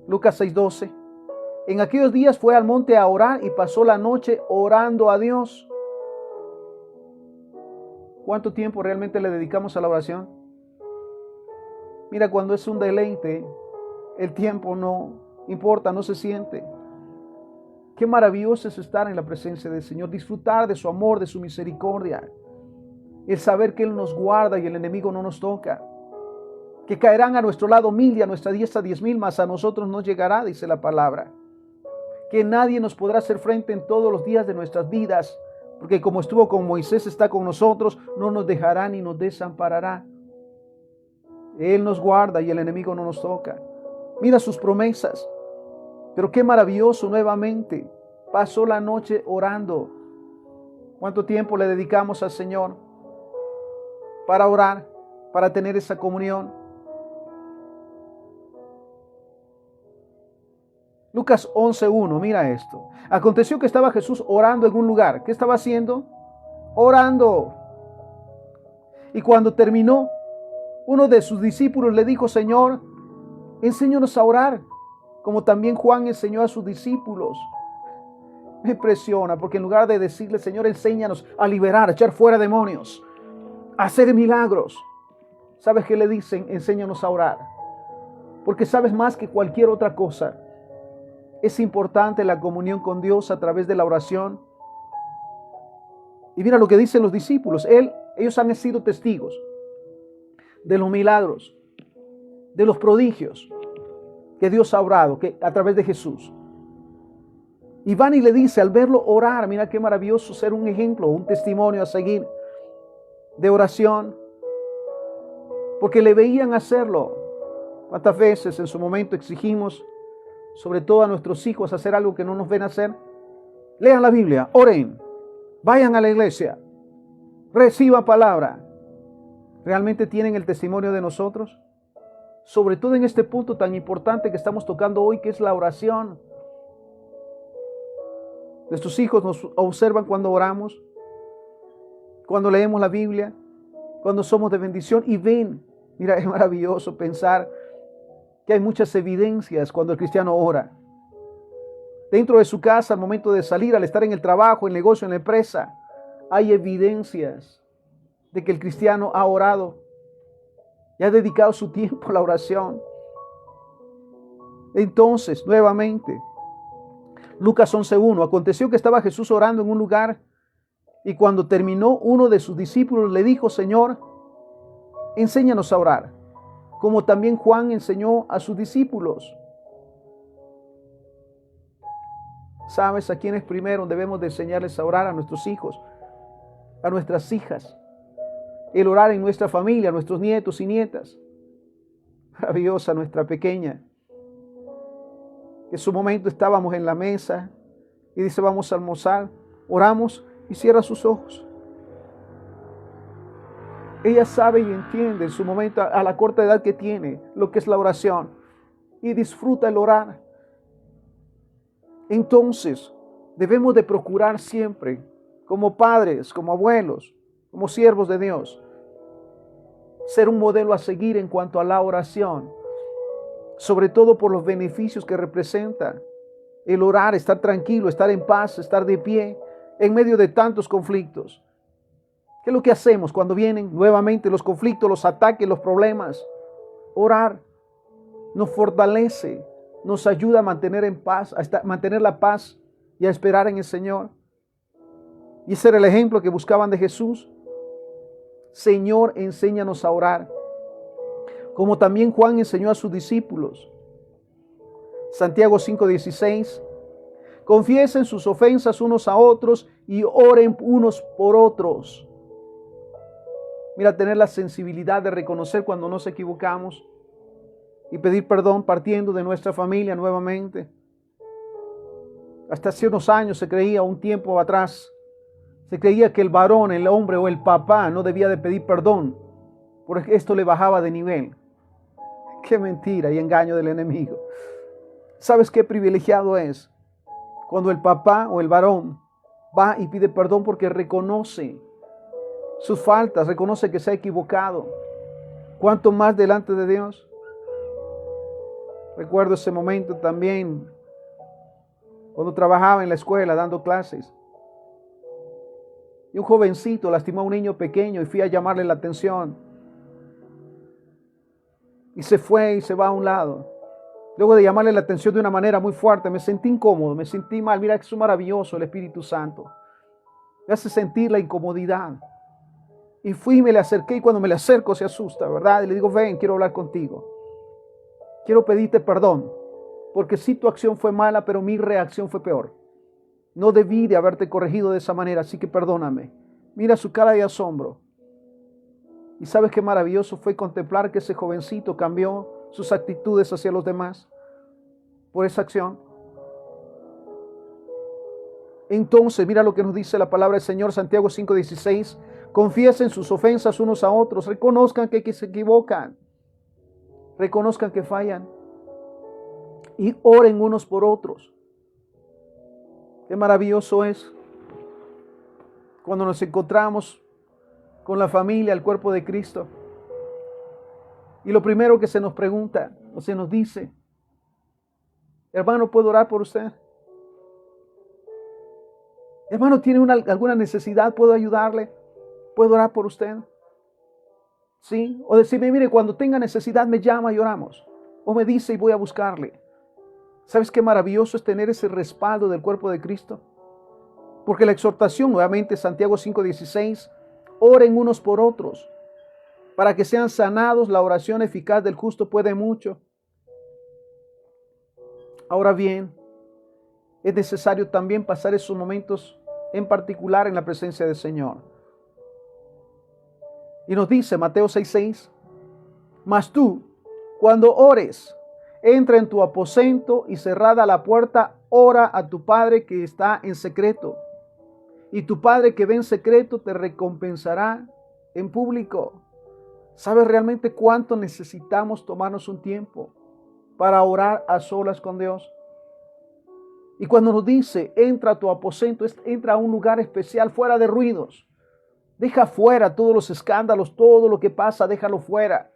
Lucas 6:12. En aquellos días fue al monte a orar y pasó la noche orando a Dios. ¿Cuánto tiempo realmente le dedicamos a la oración? Mira, cuando es un deleite, el tiempo no importa, no se siente. Qué maravilloso es estar en la presencia del Señor, disfrutar de su amor, de su misericordia, el saber que Él nos guarda y el enemigo no nos toca, que caerán a nuestro lado 1000 y a nuestra diestra 10,000, mas a nosotros no llegará, dice la palabra, que nadie nos podrá hacer frente en todos los días de nuestras vidas, porque como estuvo con Moisés, está con nosotros, no nos dejará ni nos desamparará. Él nos guarda y el enemigo no nos toca. Mira sus promesas. Pero qué maravilloso nuevamente. Pasó la noche orando. ¿Cuánto tiempo le dedicamos al Señor para orar, para tener esa comunión? Lucas 11:1, mira esto. Aconteció que estaba Jesús orando en un lugar. ¿Qué estaba haciendo? Orando. Y cuando terminó, uno de sus discípulos le dijo: Señor, enséñanos a orar, como también Juan enseñó a sus discípulos. Me impresiona, porque en lugar de decirle: Señor, enséñanos a liberar, a echar fuera demonios, a hacer milagros, ¿sabes qué le dicen? Enséñanos a orar. Porque sabes, más que cualquier otra cosa, es importante la comunión con Dios a través de la oración. Y mira lo que dicen los discípulos. Ellos han sido testigos de los milagros, de los prodigios que Dios ha obrado a través de Jesús. Y van y le dice, al verlo orar, mira qué maravilloso ser un ejemplo, un testimonio a seguir de oración, porque le veían hacerlo. ¿Cuántas veces en su momento exigimos, sobre todo a nuestros hijos, hacer algo que no nos ven hacer? Lean la Biblia, oren, vayan a la iglesia, reciban palabra. ¿Realmente tienen el testimonio de nosotros? Sobre todo en este punto tan importante que estamos tocando hoy, que es la oración. Nuestros hijos nos observan cuando oramos, cuando leemos la Biblia, cuando somos de bendición, y ven. Mira, es maravilloso pensar que hay muchas evidencias cuando el cristiano ora. Dentro de su casa, al momento de salir, al estar en el trabajo, en el negocio, en la empresa, hay evidencias de que el cristiano ha orado y ha dedicado su tiempo a la oración. Entonces, nuevamente, Lucas 11:1, aconteció que estaba Jesús orando en un lugar, y cuando terminó, uno de sus discípulos le dijo: Señor, enséñanos a orar, como también Juan enseñó a sus discípulos. ¿Sabes a quiénes primero debemos de enseñarles a orar? A nuestros hijos, a nuestras hijas. El orar en nuestra familia, a nuestros nietos y nietas. Maravillosa nuestra pequeña. En su momento estábamos en la mesa y dice: vamos a almorzar. Oramos y cierra sus ojos. Ella sabe y entiende en su momento, a la corta edad que tiene, lo que es la oración, y disfruta el orar. Entonces, debemos de procurar siempre, como padres, como abuelos, como siervos de Dios, ser un modelo a seguir en cuanto a la oración, sobre todo por los beneficios que representa el orar, estar tranquilo, estar en paz, estar de pie en medio de tantos conflictos. ¿Qué es lo que hacemos cuando vienen nuevamente los conflictos, los ataques, los problemas? Orar nos fortalece, nos ayuda a mantener en paz, a mantener la paz y a esperar en el Señor. Y ese era el ejemplo que buscaban de Jesús. Señor, enséñanos a orar, como también Juan enseñó a sus discípulos. Santiago 5:16, confiesen sus ofensas unos a otros y oren unos por otros. Mira, tener la sensibilidad de reconocer cuando nos equivocamos y pedir perdón partiendo de nuestra familia nuevamente. Hasta hace unos años se creía, un tiempo atrás, se creía que el varón, el hombre o el papá no debía de pedir perdón, porque esto le bajaba de nivel. Qué mentira y engaño del enemigo. ¿Sabes qué privilegiado es cuando el papá o el varón va y pide perdón porque reconoce sus faltas, reconoce que se ha equivocado. ¿Cuánto más delante de Dios? Recuerdo ese momento también cuando trabajaba en la escuela dando clases. Y un jovencito lastimó a un niño pequeño y fui a llamarle la atención. Y se fue y se va a un lado. Luego de llamarle la atención de una manera muy fuerte, me sentí incómodo, me sentí mal. Mira que es maravilloso el Espíritu Santo. Me hace sentir la incomodidad. Y fui y me le acerqué, y cuando me le acerco se asusta, ¿verdad? Y le digo, ven, quiero hablar contigo. Quiero pedirte perdón, porque sí tu acción fue mala, pero mi reacción fue peor. No debí de haberte corregido de esa manera, así que perdóname. Mira su cara de asombro. Y sabes qué maravilloso fue contemplar que ese jovencito cambió sus actitudes hacia los demás por esa acción. Entonces, mira lo que nos dice la palabra del Señor, Santiago 5:16. Confiesen sus ofensas unos a otros, reconozcan que se equivocan, reconozcan que fallan y oren unos por otros. Qué maravilloso es cuando nos encontramos con la familia, el cuerpo de Cristo. Y lo primero que se nos pregunta o se nos dice, hermano, ¿puedo orar por usted? Hermano, ¿tiene alguna necesidad? ¿Puedo ayudarle? ¿Puedo orar por usted? ¿Sí? O decirme, mire, cuando tenga necesidad me llama y oramos. O me dice y voy a buscarle. ¿Sabes qué maravilloso es tener ese respaldo del cuerpo de Cristo? Porque la exhortación, nuevamente Santiago 5:16, oren unos por otros, para que sean sanados. La oración eficaz del justo puede mucho. Ahora bien, es necesario también pasar esos momentos en particular en la presencia del Señor. Y nos dice Mateo 6:6, mas tú, cuando ores, entra en tu aposento y cerrada la puerta, ora a tu Padre que está en secreto. Y tu Padre que ve en secreto te recompensará en público. ¿Sabes realmente cuánto necesitamos tomarnos un tiempo para orar a solas con Dios? Y cuando nos dice, entra a tu aposento, entra a un lugar especial, fuera de ruidos. Deja fuera todos los escándalos, todo lo que pasa, déjalo fuera.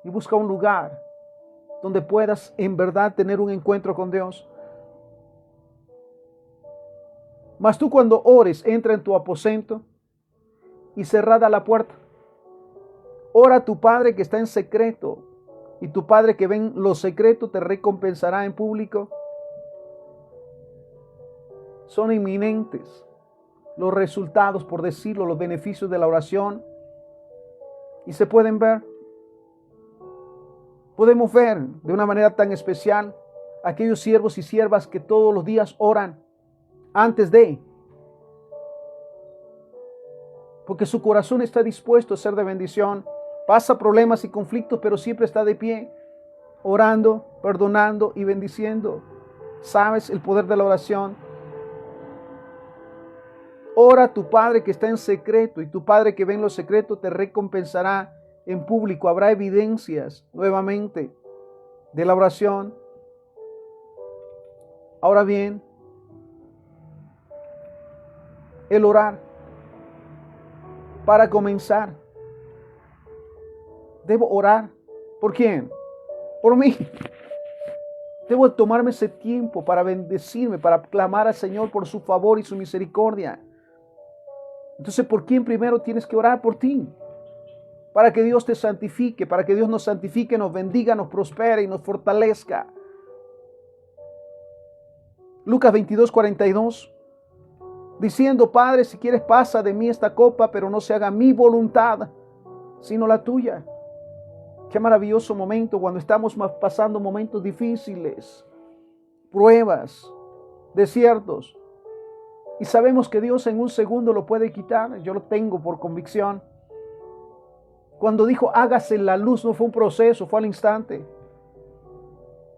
Y busca un lugar donde puedas en verdad tener un encuentro con Dios. Mas tú cuando ores, entra en tu aposento y cerrada la puerta. Ora a tu Padre que está en secreto, y tu Padre que ve en lo secreto te recompensará en público. Son inminentes los resultados, por decirlo, los beneficios de la oración. Y se pueden ver. Podemos ver de una manera tan especial aquellos siervos y siervas que todos los días oran antes de, porque su corazón está dispuesto a ser de bendición. Pasa problemas y conflictos, pero siempre está de pie, orando, perdonando y bendiciendo. ¿Sabes el poder de la oración? Ora a tu Padre que está en secreto, y tu Padre que ve en lo secreto te recompensará en público. Habrá evidencias nuevamente de la oración. Ahora bien, el orar para comenzar. Debo orar. ¿Por quién? Por mí. Debo tomarme ese tiempo para bendecirme, para clamar al Señor por su favor y su misericordia. Entonces, ¿por quién primero tienes que orar? Por ti. Para que Dios te santifique, para que Dios nos santifique, nos bendiga, nos prospere y nos fortalezca. Lucas 22:42. Diciendo, Padre, si quieres pasa de mí esta copa, pero no se haga mi voluntad, sino la tuya. Qué maravilloso momento cuando estamos pasando momentos difíciles, pruebas, desiertos. Y sabemos que Dios en un segundo lo puede quitar. Yo lo tengo por convicción. Cuando dijo, hágase la luz, no fue un proceso, fue al instante.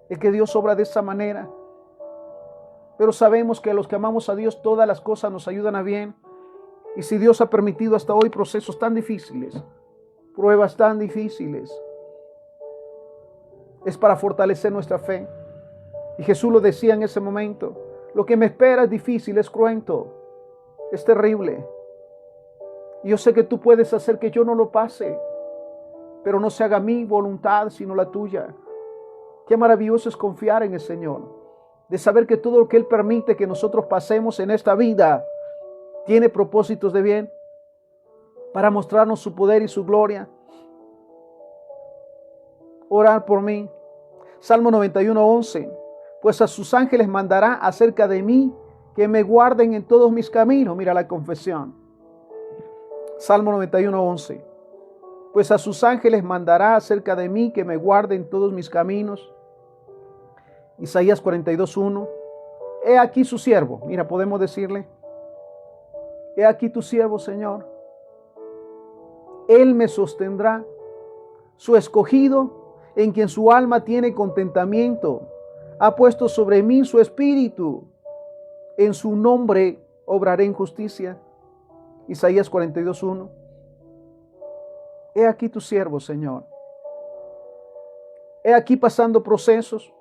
Es que Dios obra de esa manera. Pero sabemos que a los que amamos a Dios, todas las cosas nos ayudan a bien. Y si Dios ha permitido hasta hoy procesos tan difíciles, pruebas tan difíciles, es para fortalecer nuestra fe. Y Jesús lo decía en ese momento, lo que me espera es difícil, es cruento. Es terrible. Y yo sé que tú puedes hacer que yo no lo pase, pero no se haga mi voluntad, sino la tuya. Qué maravilloso es confiar en el Señor, de saber que todo lo que Él permite que nosotros pasemos en esta vida tiene propósitos de bien para mostrarnos su poder y su gloria. Orar por mí. Salmo 91:11. Pues a sus ángeles mandará acerca de mí que me guarden en todos mis caminos. Mira la confesión. Salmo 91:11. Pues a sus ángeles mandará acerca de mí que me guarden en todos mis caminos. Isaías 42:1. He aquí su siervo. Mira, podemos decirle: he aquí tu siervo, Señor. Él me sostendrá. Su escogido, en quien su alma tiene contentamiento, ha puesto sobre mí su espíritu. En su nombre obraré en justicia. Isaías 42:1. He aquí tu siervo, Señor. He aquí pasando procesos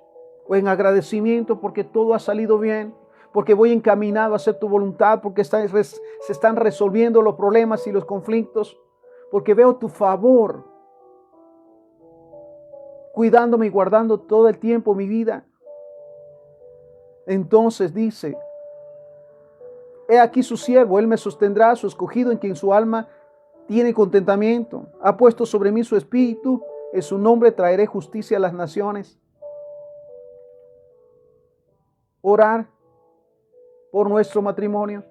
o en agradecimiento porque todo ha salido bien, porque voy encaminado a hacer tu voluntad, porque se están resolviendo los problemas y los conflictos, porque veo tu favor cuidándome y guardando todo el tiempo mi vida. Entonces dice: he aquí su siervo, él me sostendrá, su escogido, en quien su alma tiene contentamiento. Ha puesto sobre mí su espíritu, en su nombre traeré justicia a las naciones. Orar por nuestro matrimonio.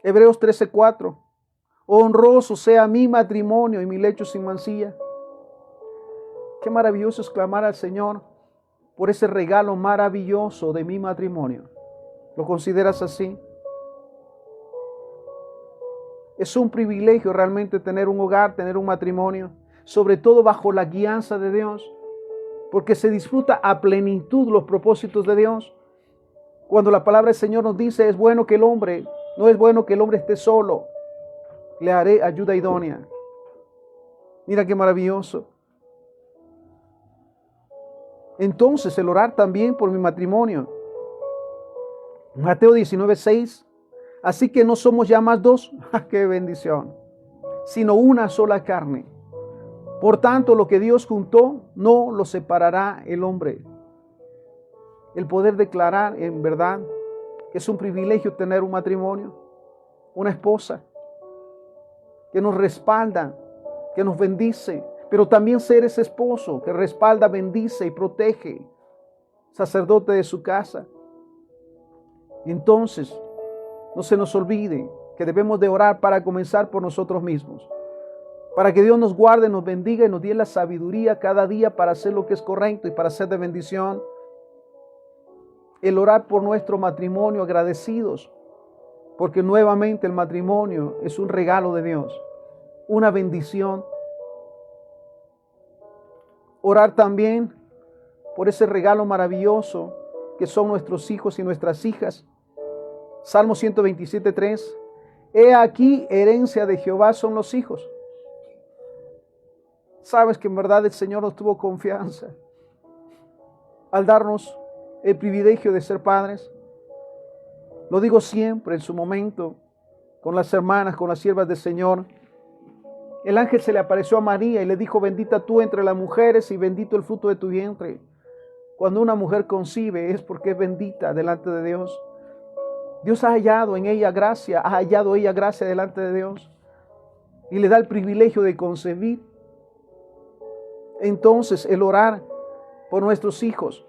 Hebreos 13:4. Honroso sea mi matrimonio y mi lecho sin mancilla. Qué maravilloso es clamar al Señor por ese regalo maravilloso de mi matrimonio. ¿Lo consideras así? Es un privilegio realmente tener un hogar, tener un matrimonio, sobre todo bajo la guianza de Dios, porque se disfruta a plenitud los propósitos de Dios. Cuando la palabra del Señor nos dice: no es bueno que el hombre esté solo, le haré ayuda idónea. Mira qué maravilloso. Entonces, el orar también por mi matrimonio. Mateo 19:6. Así que no somos ya más dos, qué bendición, sino una sola carne. Por tanto, lo que Dios juntó, no lo separará el hombre. El poder declarar en verdad que es un privilegio tener un matrimonio, una esposa que nos respalda, que nos bendice, pero también ser ese esposo que respalda, bendice y protege, sacerdote de su casa. Y entonces, no se nos olvide que debemos de orar para comenzar por nosotros mismos, para que Dios nos guarde, nos bendiga y nos dé la sabiduría cada día para hacer lo que es correcto y para ser de bendición. El orar por nuestro matrimonio agradecidos, porque nuevamente el matrimonio es un regalo de Dios, una bendición. Orar también por ese regalo maravilloso que son nuestros hijos y nuestras hijas. Salmo 127:3. He aquí, herencia de Jehová son los hijos. Sabes que en verdad el Señor nos tuvo confianza al darnos el privilegio de ser padres. Lo digo siempre en su momento, con las hermanas, con las siervas del Señor. El ángel se le apareció a María y le dijo: bendita tú entre las mujeres y bendito el fruto de tu vientre. Cuando una mujer concibe es porque es bendita delante de Dios. Dios ha hallado en ella gracia, ha hallado ella gracia delante de Dios y le da el privilegio de concebir. Entonces, el orar por nuestros hijos.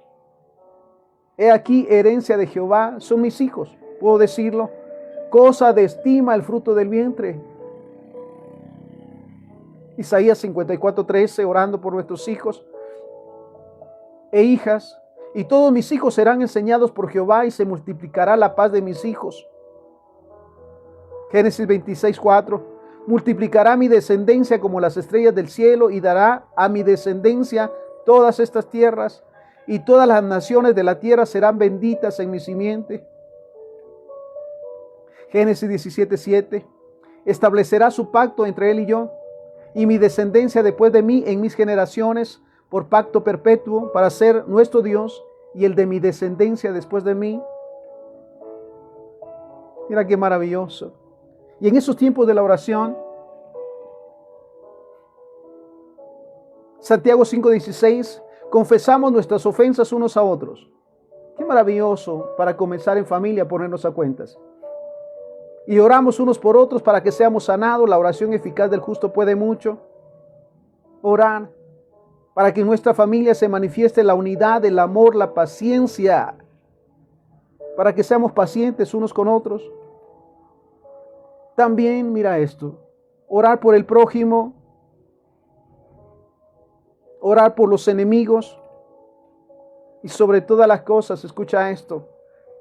He aquí, herencia de Jehová son mis hijos. ¿Puedo decirlo? Cosa de estima el fruto del vientre. Isaías 54:13, orando por nuestros hijos e hijas. Y todos mis hijos serán enseñados por Jehová y se multiplicará la paz de mis hijos. Génesis 26:4. Multiplicará mi descendencia como las estrellas del cielo y dará a mi descendencia todas estas tierras, y todas las naciones de la tierra serán benditas en mi simiente. Génesis 17:7. Establecerá su pacto entre él y yo, y mi descendencia después de mí en mis generaciones, por pacto perpetuo, para ser nuestro Dios y el de mi descendencia después de mí. Mira qué maravilloso. Y en esos tiempos de la oración, Santiago 5:16, confesamos nuestras ofensas unos a otros. Qué maravilloso para comenzar en familia a ponernos a cuentas. Y oramos unos por otros para que seamos sanados. La oración eficaz del justo puede mucho. Orar para que en nuestra familia se manifieste la unidad, el amor, la paciencia. Para que seamos pacientes unos con otros. También, mira esto, orar por el prójimo, orar por los enemigos y sobre todas las cosas, escucha esto,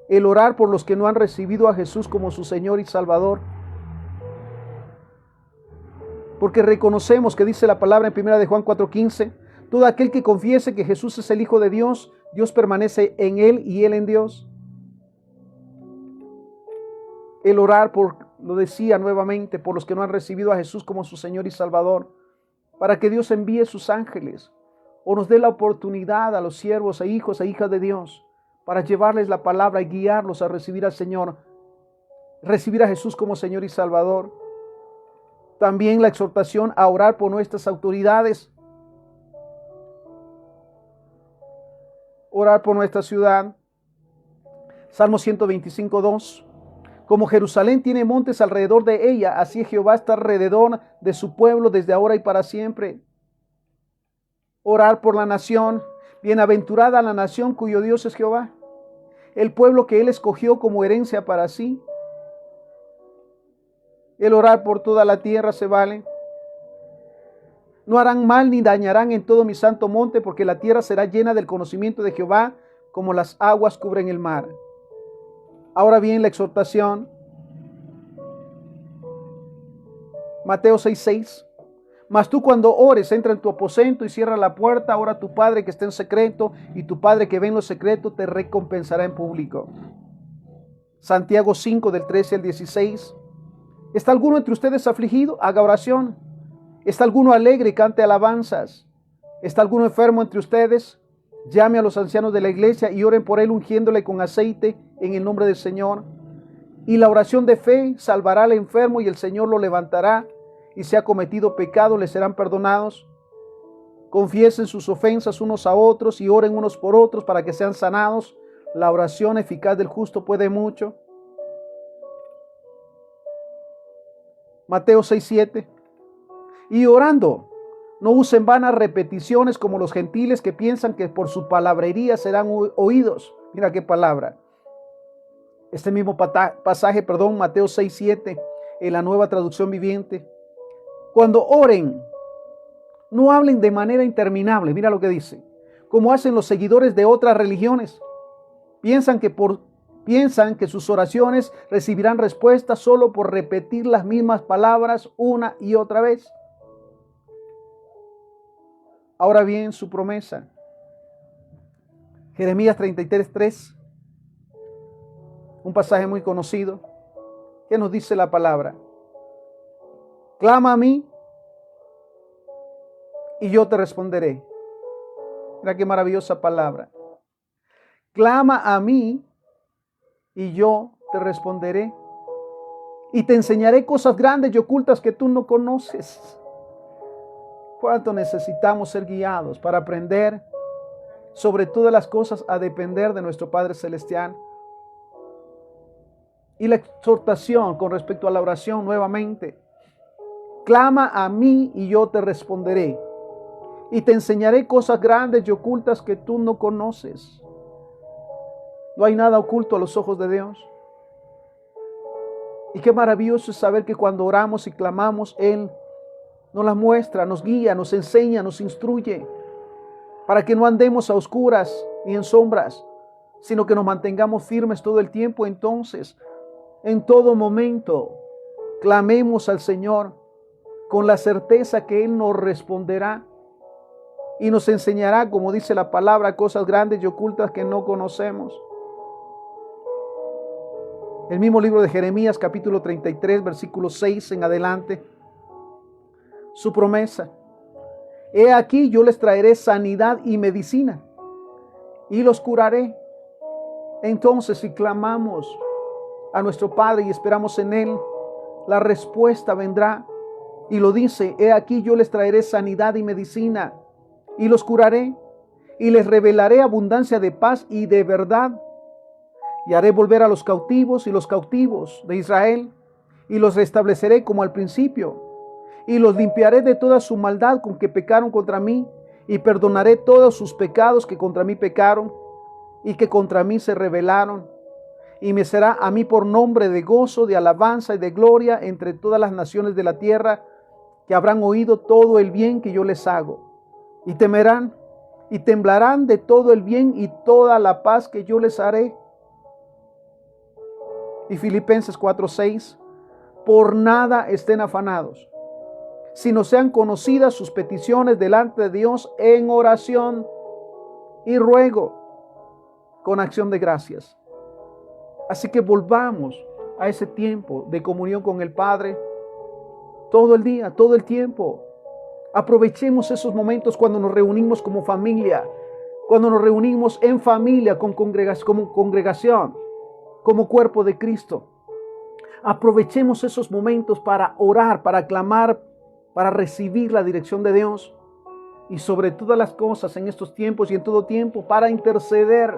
el orar por los que no han recibido a Jesús como su Señor y Salvador. Porque reconocemos que dice la palabra en 1 de Juan 4:15, todo aquel que confiese que Jesús es el Hijo de Dios, Dios permanece en él y él en Dios. El orar lo decía nuevamente, por los que no han recibido a Jesús como su Señor y Salvador, para que Dios envíe sus ángeles o nos dé la oportunidad a los siervos, a hijos, a hijas de Dios, para llevarles la palabra y guiarlos a recibir al Señor, recibir a Jesús como Señor y Salvador. También la exhortación a orar por nuestras autoridades, orar por nuestra ciudad. Salmo 125:2. Como Jerusalén tiene montes alrededor de ella, así Jehová está alrededor de su pueblo desde ahora y para siempre. Orar por la nación. Bienaventurada la nación cuyo Dios es Jehová, el pueblo que él escogió como herencia para sí. El orar por toda la tierra se vale. No harán mal ni dañarán en todo mi santo monte, porque la tierra será llena del conocimiento de Jehová, como las aguas cubren el mar. Ahora bien, la exhortación. Mateo 6:6. Mas tú cuando ores, entra en tu aposento y cierra la puerta, ora a tu Padre que está en secreto, y tu Padre que ve en lo secreto te recompensará en público. Santiago 5, del 13 al 16. ¿Está alguno entre ustedes afligido? Haga oración. ¿Está alguno alegre y cante alabanzas? ¿Está alguno enfermo entre ustedes? Llame a los ancianos de la iglesia y oren por él, ungiéndole con aceite en el nombre del Señor. Y la oración de fe salvará al enfermo y el Señor lo levantará. Y si ha cometido pecado, le serán perdonados. Confiesen sus ofensas unos a otros y oren unos por otros para que sean sanados. La oración eficaz del justo puede mucho. Mateo 6:7. Y orando, no usen vanas repeticiones como los gentiles que piensan que por su palabrería serán oídos. Mira qué palabra. Este mismo pasaje, Mateo 6:7, en la Nueva Traducción Viviente. Cuando oren, no hablen de manera interminable. Mira lo que dice. Como hacen los seguidores de otras religiones. Piensan que sus oraciones recibirán respuesta solo por repetir las mismas palabras una y otra vez. Ahora bien, su promesa. Jeremías 33:3. Un pasaje muy conocido. ¿Qué nos dice la palabra? Clama a mí y yo te responderé. Mira qué maravillosa palabra. Clama a mí y yo te responderé. Y te enseñaré cosas grandes y ocultas que tú no conoces. ¿Cuánto necesitamos ser guiados para aprender sobre todas las cosas a depender de nuestro Padre Celestial? Y la exhortación con respecto a la oración nuevamente. Clama a mí y yo te responderé. Y te enseñaré cosas grandes y ocultas que tú no conoces. No hay nada oculto a los ojos de Dios. Y qué maravilloso es saber que cuando oramos y clamamos, Él nos las muestra, nos guía, nos enseña, nos instruye. Para que no andemos a oscuras ni en sombras, sino que nos mantengamos firmes todo el tiempo. Entonces, en todo momento, clamemos al Señor con la certeza que Él nos responderá y nos enseñará, como dice la palabra, cosas grandes y ocultas que no conocemos. El mismo libro de Jeremías, capítulo 33, versículo 6 en adelante. Su promesa. He aquí, yo les traeré sanidad y medicina y los curaré. Entonces, si clamamos a nuestro Padre y esperamos en Él, la respuesta vendrá. Y lo dice: he aquí yo les traeré sanidad y medicina, y los curaré, y les revelaré abundancia de paz y de verdad. Y haré volver a los cautivos y los cautivos de Israel, y los restableceré como al principio, y los limpiaré de toda su maldad con que pecaron contra mí, y perdonaré todos sus pecados que contra mí pecaron, y que contra mí se rebelaron. Y me será a mí por nombre de gozo, de alabanza y de gloria entre todas las naciones de la tierra, que habrán oído todo el bien que yo les hago, y temerán y temblarán de todo el bien y toda la paz que yo les haré. Y Filipenses 4:6, por nada estén afanados, sino sean conocidas sus peticiones delante de Dios en oración y ruego con acción de gracias. Así que volvamos a ese tiempo de comunión con el Padre todo el día, todo el tiempo. Aprovechemos esos momentos cuando nos reunimos como familia, cuando nos reunimos en familia, como congregación, como cuerpo de Cristo. Aprovechemos esos momentos para orar, para clamar, para recibir la dirección de Dios. Y sobre todas las cosas en estos tiempos y en todo tiempo, para interceder,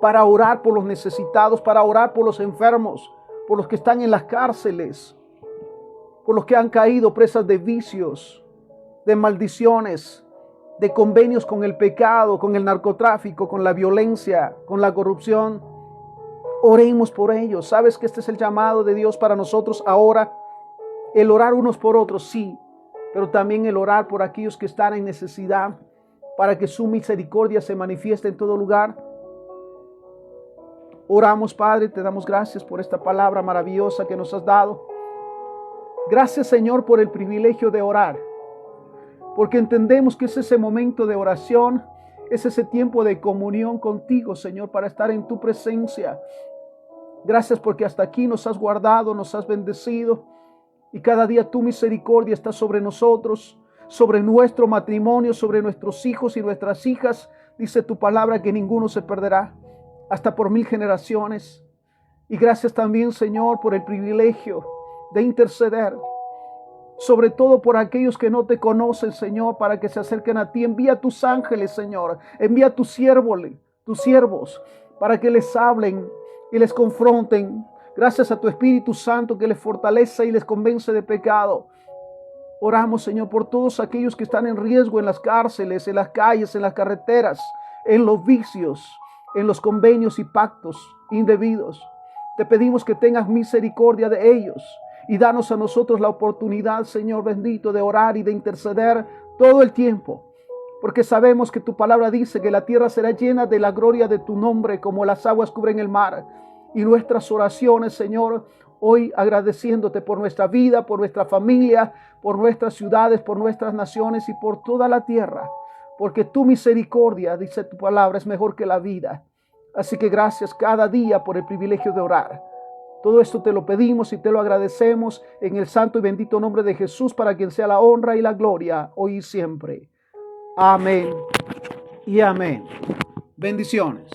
para orar por los necesitados, para orar por los enfermos, por los que están en las cárceles, por los que han caído presas de vicios, de maldiciones, de convenios con el pecado, con el narcotráfico, con la violencia, con la corrupción. Oremos por ellos. ¿Sabes que este es el llamado de Dios para nosotros ahora? El orar unos por otros, sí, pero también el orar por aquellos que están en necesidad, para que su misericordia se manifieste en todo lugar. Oramos, Padre, te damos gracias por esta palabra maravillosa que nos has dado. Gracias, Señor, por el privilegio de orar, porque entendemos que es ese momento de oración, es ese tiempo de comunión contigo, Señor, para estar en tu presencia. Gracias porque hasta aquí nos has guardado, nos has bendecido, y cada día tu misericordia está sobre nosotros, sobre nuestro matrimonio, sobre nuestros hijos y nuestras hijas. Dice tu palabra que ninguno se perderá, hasta por 1000 generaciones. Y gracias también, Señor, por el privilegio de interceder, sobre todo por aquellos que no te conocen, Señor, para que se acerquen a ti. Envía tus ángeles, Señor, envía tus siervos, para que les hablen y les confronten. Gracias a tu Espíritu Santo que les fortalece y les convence de pecado. Oramos, Señor, por todos aquellos que están en riesgo en las cárceles, en las calles, en las carreteras, en los vicios, en los convenios y pactos indebidos. Te pedimos que tengas misericordia de ellos y danos a nosotros la oportunidad, Señor bendito, de orar y de interceder todo el tiempo, porque sabemos que tu palabra dice que la tierra será llena de la gloria de tu nombre como las aguas cubren el mar. Y nuestras oraciones, Señor, hoy agradeciéndote por nuestra vida, por nuestra familia, por nuestras ciudades, por nuestras naciones y por toda la tierra, porque tu misericordia, dice tu palabra, es mejor que la vida. Así que gracias cada día por el privilegio de orar. Todo esto te lo pedimos y te lo agradecemos en el santo y bendito nombre de Jesús, para quien sea la honra y la gloria hoy y siempre. Amén y amén. Bendiciones.